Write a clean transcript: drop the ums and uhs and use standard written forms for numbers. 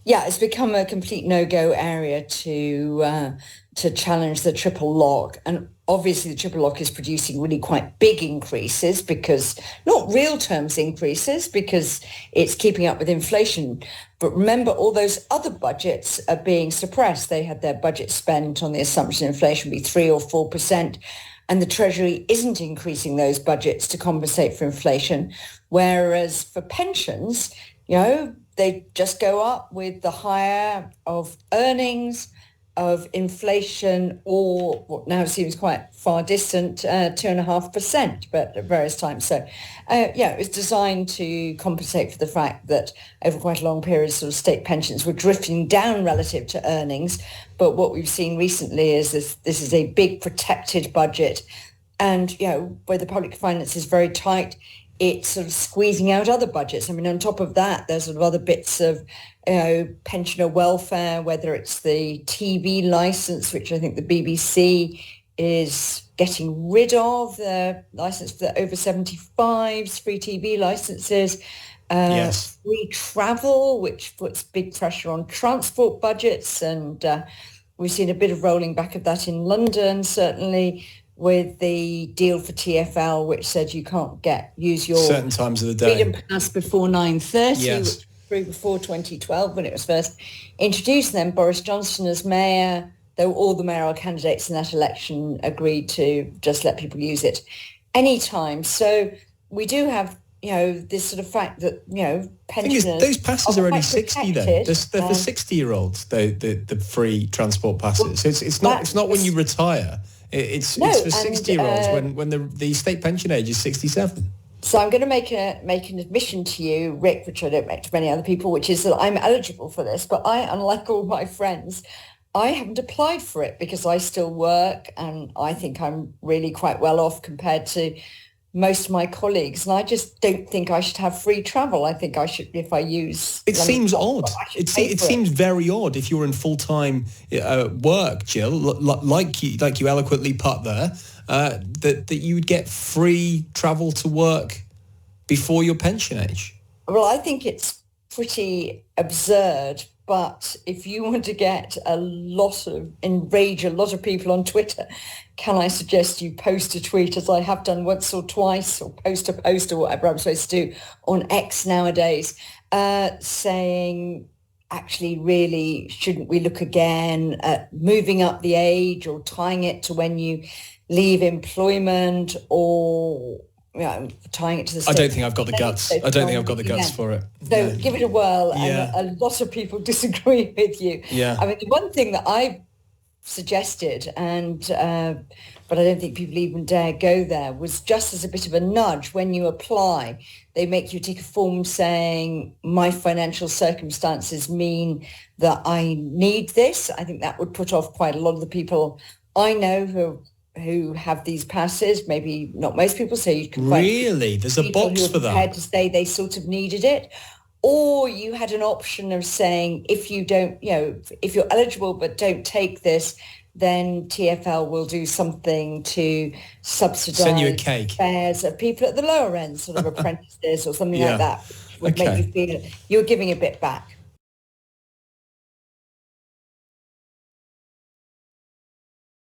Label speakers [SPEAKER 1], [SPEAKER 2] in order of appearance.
[SPEAKER 1] Yeah, it's become a complete no-go area to challenge the triple lock, and obviously the triple lock is producing really quite big increases because not real terms increases because it's keeping up with inflation. But remember, all those other budgets are being suppressed. They had their budget spent on the assumption inflation would be 3 or 4%. And the Treasury isn't increasing those budgets to compensate for inflation. Whereas for pensions, they just go up with the higher of earnings, of inflation, or what now seems quite far distant, 2.5%, but at various times. So, it was designed to compensate for the fact that over quite a long period, sort of state pensions were drifting down relative to earnings. But what we've seen recently is this is a big protected budget. And, where the public finance is very tight, it's sort of squeezing out other budgets. I mean, on top of that, there's sort of other bits of, pensioner welfare, whether it's the TV license, which I think the BBC is getting rid of, the license for the over 75s, free TV licenses,
[SPEAKER 2] Yes.
[SPEAKER 1] free travel, which puts big pressure on transport budgets. And we've seen a bit of rolling back of that in London, certainly, with the deal for TfL, which said you can't use your
[SPEAKER 2] certain times of the day
[SPEAKER 1] Freedom Pass before 9:30,
[SPEAKER 2] Yes.
[SPEAKER 1] which was through before 2012 when it was first introduced. And then Boris Johnson as mayor, though all the mayoral candidates in that election agreed to just let people use it anytime. So we do have, this sort of fact that, pensioners...
[SPEAKER 2] those passes are only
[SPEAKER 1] quite
[SPEAKER 2] 60 though.
[SPEAKER 1] protected.
[SPEAKER 2] They're for 60-year-olds, the free transport passes. So it's not when you retire. It's for 60-year-olds when the state pension age is 67.
[SPEAKER 1] So I'm going to make an admission to you, Rick, which I don't make to many other people, which is that I'm eligible for this, but I, unlike all my friends, I haven't applied for it because I still work and I think I'm really quite well off compared to most of my colleagues. And I just don't think I should have free travel. I think I should, if I use...
[SPEAKER 2] It seems odd. It seems very odd if you're in full-time work, Jill, like you eloquently put there, that you would get free travel to work before your pension age.
[SPEAKER 1] Well, I think it's pretty absurd. But if you want to enrage a lot of people on Twitter, can I suggest you post a tweet, as I have done once or twice, or post a post or whatever I'm supposed to do on X nowadays, saying, actually, really, shouldn't we look again at moving up the age or tying it to when you leave employment, or... tying it to the state.
[SPEAKER 2] I don't think I've got the guts. I don't think I've got the guts for it.
[SPEAKER 1] So give it a whirl,
[SPEAKER 2] Yeah.
[SPEAKER 1] and a lot of people disagree with you.
[SPEAKER 2] Yeah.
[SPEAKER 1] I mean, the one thing that I suggested, but I don't think people even dare go there, was just as a bit of a nudge when you apply. They make you take a form saying, my financial circumstances mean that I need this. I think that would put off quite a lot of the people I know who have these passes, maybe not most people, so you can find...
[SPEAKER 2] Really? There's a box for that?
[SPEAKER 1] Prepared to say they sort of needed it. Or you had an option of saying, if you don't, if you're eligible but don't take this, then TfL will do something to subsidise...
[SPEAKER 2] Send you a cake.
[SPEAKER 1] ...fares of people at the lower end, sort of apprentices or something like that, which would
[SPEAKER 2] Okay.
[SPEAKER 1] make you feel you're giving a bit back.